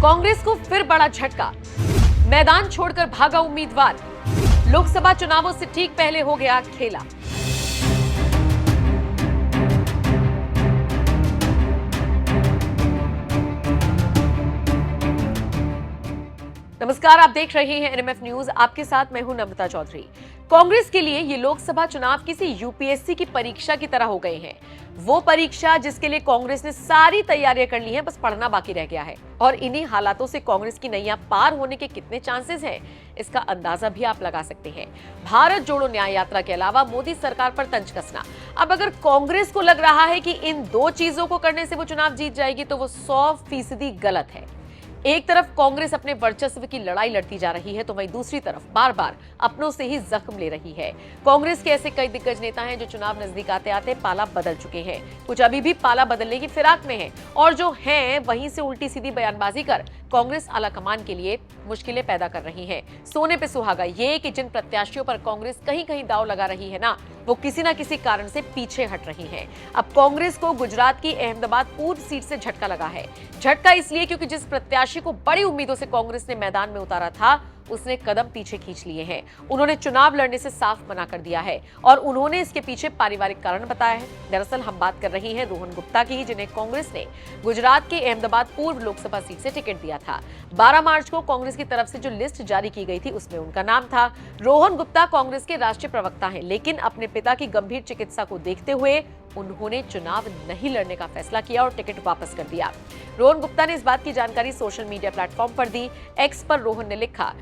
कांग्रेस को फिर बड़ा झटका, मैदान छोड़कर भागा उम्मीदवार। लोकसभा चुनावों से ठीक पहले हो गया खेला। नमस्कार, आप देख रहे हैं एनएमएफ न्यूज। आपके साथ मैं हूं नम्रता चौधरी। कांग्रेस के लिए ये लोकसभा चुनाव किसी यूपीएससी की परीक्षा की तरह हो गए हैं। वो परीक्षा जिसके लिए कांग्रेस ने सारी तैयारियां कर ली हैं, बस पढ़ना बाकी रह गया है। और इन्हीं हालातों से कांग्रेस की नैया पार होने के कितने चांसेस हैं, इसका अंदाजा भी आप लगा सकते हैं। भारत जोड़ो न्याय यात्रा के अलावा मोदी सरकार पर तंज कसना। अब अगर कांग्रेस को लग रहा है कि इन दो चीजों को करने से वो चुनाव जीत जाएगी, तो वो 100% गलत है। एक तरफ कांग्रेस अपने वर्चस्व की लड़ाई लड़ती जा रही है, तो वहीं दूसरी तरफ बार बार अपनों से ही जख्म ले रही है। कांग्रेस के ऐसे कई दिग्गज नेता हैं जो चुनाव नजदीक आते आते पाला बदल चुके हैं। कुछ अभी भी पाला बदलने की फिराक में हैं, और जो हैं वहीं से उल्टी सीधी बयानबाजी कर कांग्रेस आलाकमान के लिए मुश्किलें पैदा कर रही है। सोने पे सुहागा ये कि जिन प्रत्याशियों पर कांग्रेस कहीं कहीं दांव लगा रही है ना, वो किसी ना किसी कारण से पीछे हट रही है। अब कांग्रेस को गुजरात की अहमदाबाद पूर्व सीट से झटका लगा है। झटका इसलिए क्योंकि जिस प्रत्याशी को बड़ी उम्मीदों से कांग्रेस ने मैदान में उतारा था, उसने कदम पीछे खींच लिए हैं। उन्होंने चुनाव लड़ने से साफ मना कर दिया है, और उन्होंने इसके पीछे पारिवारिक कारण बताया है। दरअसल हम बात कर रहे हैं रोहन गुप्ता की, जिन्हें कांग्रेस ने गुजरात के अहमदाबाद पूर्व लोकसभा सीट से टिकट दिया था। 12 मार्च को कांग्रेस की तरफ से जो लिस्ट जारी की गई थी, उसमें उनका नाम था। रोहन गुप्ता कांग्रेस के राष्ट्रीय प्रवक्ता हैं, लेकिन अपने पिता की गंभीर चिकित्सा को देखते हुए उन्होंने चुनाव नहीं लड़ने का फैसला किया और टिकट वापस कर दिया। रोहन गुप्ता ने इस बात की जानकारी सोशल मीडिया प्लेटफॉर्म पर दी। एक्स पर रोहन ने लिखा,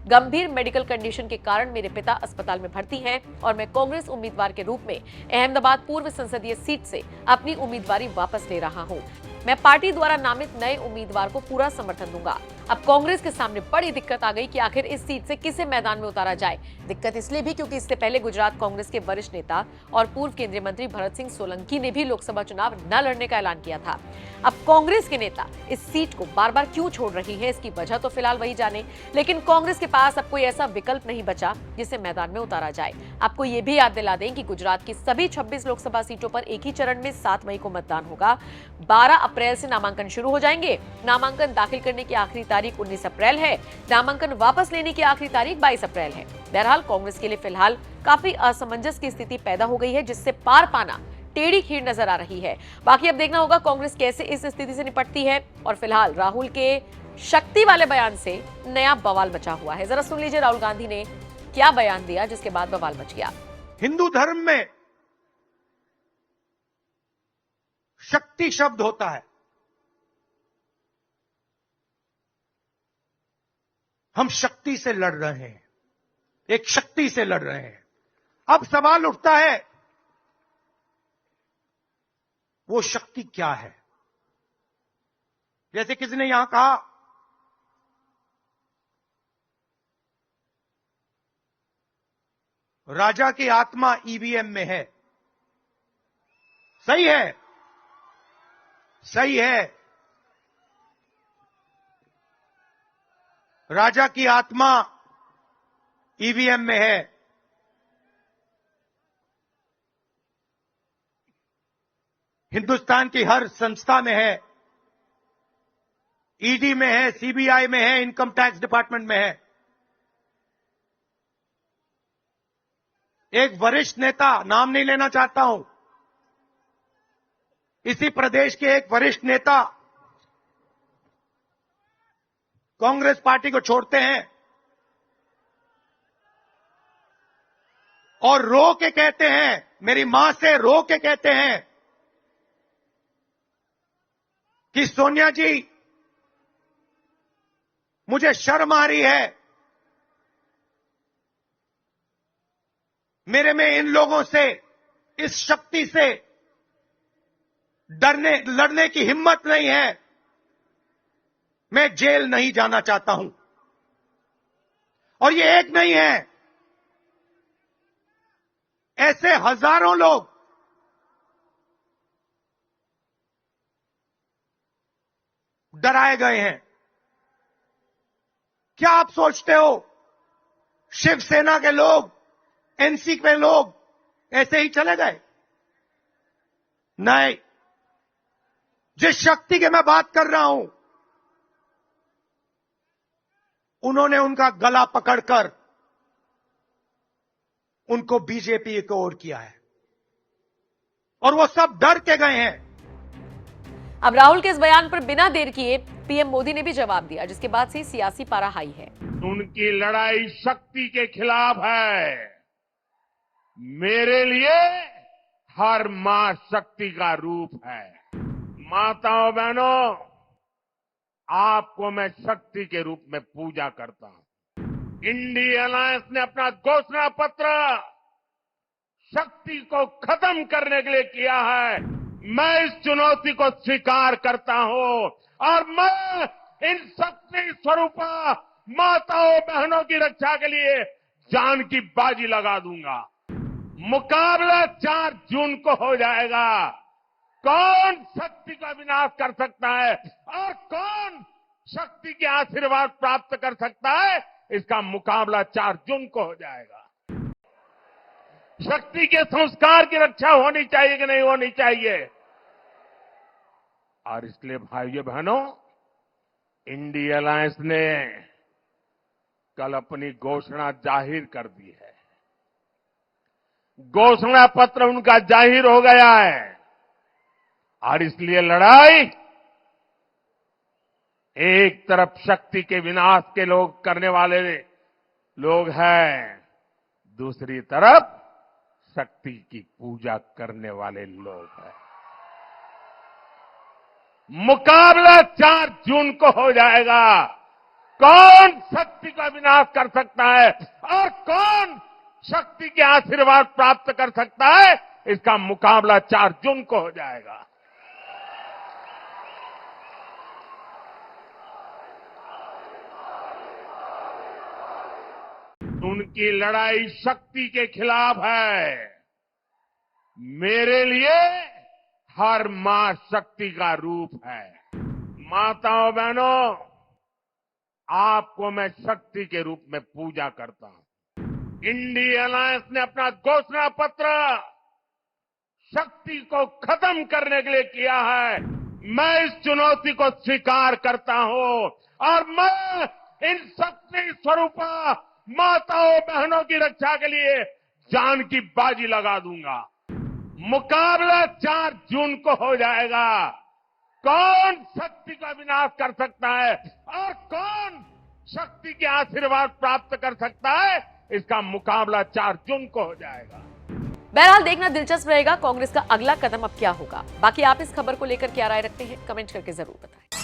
गंभीर मेडिकल कंडीशन के कारण मेरे पिता अस्पताल में भर्ती हैं और मैं कांग्रेस उम्मीदवार के रूप में अहमदाबाद पूर्व संसदीय सीट से अपनी उम्मीदवारी वापस ले रहा हूं। मैं पार्टी द्वारा नामित नए उम्मीदवार को पूरा समर्थन दूंगा। अब कांग्रेस के सामने बड़ी दिक्कत आ गई कि आखिर इस सीट से किसे मैदान में उतारा जाए। दिक्कत इसलिए भी क्योंकि इससे पहले गुजरात कांग्रेस के वरिष्ठ नेता और पूर्व केंद्रीय मंत्री भरत सिंह सोलंकी ने भी लोकसभा चुनाव न लड़ने का ऐलान किया था। अब कांग्रेस के नेता इस सीट को बार बार क्यों छोड़ रही है, इसकी वजह तो फिलहाल वही जाने। लेकिन कांग्रेस के पास अब कोई ऐसा विकल्प नहीं बचा जिसे मैदान में उतारा जाए। आपको ये भी याद दिला दें कि गुजरात की सभी 26 लोकसभा सीटों पर एक ही चरण में 7 मई को मतदान होगा। 12 अप्रैल से नामांकन शुरू हो जाएंगे। नामांकन दाखिल करने की आखिरी तारीख 19 अप्रैल है। नामांकन वापस लेने की आखिरी तारीख 22 अप्रैल है। बहरहाल कांग्रेस के लिए फिलहाल काफी असमंजस की स्थिति पैदा हो गई है, जिससे पार पाना टेढ़ी खीर नजर आ रही है। बाकी अब देखना होगा कांग्रेस कैसे इस स्थिति से निपटती है। और फिलहाल राहुल के शक्ति वाले बयान से नया बवाल मचा हुआ है। जरा सुन लीजिए राहुल गांधी ने क्या बयान दिया, जिसके बाद बवाल मच गया। हिंदू धर्म में शक्ति शब्द होता है। हम शक्ति से लड़ रहे हैं, एक शक्ति से लड़ रहे हैं। अब सवाल उठता है, वो शक्ति क्या है? जैसे किसी ने यहां कहा, राजा की आत्मा ईवीएम में है। सही है, सही है। राजा की आत्मा ईवीएम में है। हिंदुस्तान की हर संस्था में है, ईडी में है, सीबीआई में है, इनकम टैक्स डिपार्टमेंट में है। एक वरिष्ठ नेता, नाम नहीं लेना चाहता हूं, इसी प्रदेश के एक वरिष्ठ नेता कांग्रेस पार्टी को छोड़ते हैं और रो के कहते हैं, मेरी मां से रो के कहते हैं कि सोनिया जी, मुझे शर्म आ रही है, मेरे में इन लोगों से, इस शक्ति से लड़ने की हिम्मत नहीं है। मैं जेल नहीं जाना चाहता हूं। और ये एक नहीं है, ऐसे हजारों लोग डराए गए हैं। क्या आप सोचते हो शिवसेना के लोग, एनसी के लोग ऐसे ही चले गए? नहीं। जिस शक्ति की मैं बात कर रहा हूं, उन्होंने उनका गला पकड़कर उनको बीजेपी की ओर किया है और वो सब डर के गए हैं। अब राहुल के इस बयान पर बिना देर किए पीएम मोदी ने भी जवाब दिया, जिसके बाद से सियासी पारा हाई है। उनकी लड़ाई शक्ति के खिलाफ है। मेरे लिए हर मां शक्ति का रूप है। माताओं बहनों, आपको मैं शक्ति के रूप में पूजा करता हूं। इंडिया अलायंस ने अपना घोषणा पत्र शक्ति को खत्म करने के लिए किया है। मैं इस चुनौती को स्वीकार करता हूं और मैं इन शक्ति स्वरूपा माताओं बहनों की रक्षा के लिए जान की बाजी लगा दूंगा। मुकाबला 4 जून को हो जाएगा। कौन शक्ति का विनाश कर सकता है और कौन शक्ति के आशीर्वाद प्राप्त कर सकता है, इसका मुकाबला 4 जून को हो जाएगा। शक्ति के संस्कार की रक्षा होनी चाहिए कि नहीं होनी चाहिए। और इसलिए भाइयों बहनों, इंडिया अलायंस ने कल अपनी घोषणा जाहिर कर दी है। घोषणा पत्र उनका जाहिर हो गया है और इसलिए लड़ाई एक तरफ शक्ति के विनाश के लोग करने वाले लोग हैं, दूसरी तरफ शक्ति की पूजा करने वाले लोग हैं। मुकाबला 4 जून को हो जाएगा। कौन शक्ति का विनाश कर सकता है और कौन शक्ति के आशीर्वाद प्राप्त कर सकता है, इसका मुकाबला 4 जून को हो जाएगा। उनकी लड़ाई शक्ति के खिलाफ है। मेरे लिए हर मां शक्ति का रूप है। माताओं बहनों, आपको मैं शक्ति के रूप में पूजा करता हूं। इंडिया अलायंस ने अपना घोषणा पत्र शक्ति को खत्म करने के लिए किया है। मैं इस चुनौती को स्वीकार करता हूं और मैं इन शक्ति स्वरूपा माताओं बहनों की रक्षा के लिए जान की बाजी लगा दूंगा। मुकाबला 4 जून को हो जाएगा। कौन शक्ति का विनाश कर सकता है और कौन शक्ति के आशीर्वाद प्राप्त कर सकता है, इसका मुकाबला 4 जून को हो जाएगा। बहरहाल देखना दिलचस्प रहेगा कांग्रेस का अगला कदम अब क्या होगा। बाकी आप इस खबर को लेकर क्या राय रखते हैं, कमेंट करके जरूर बताएं।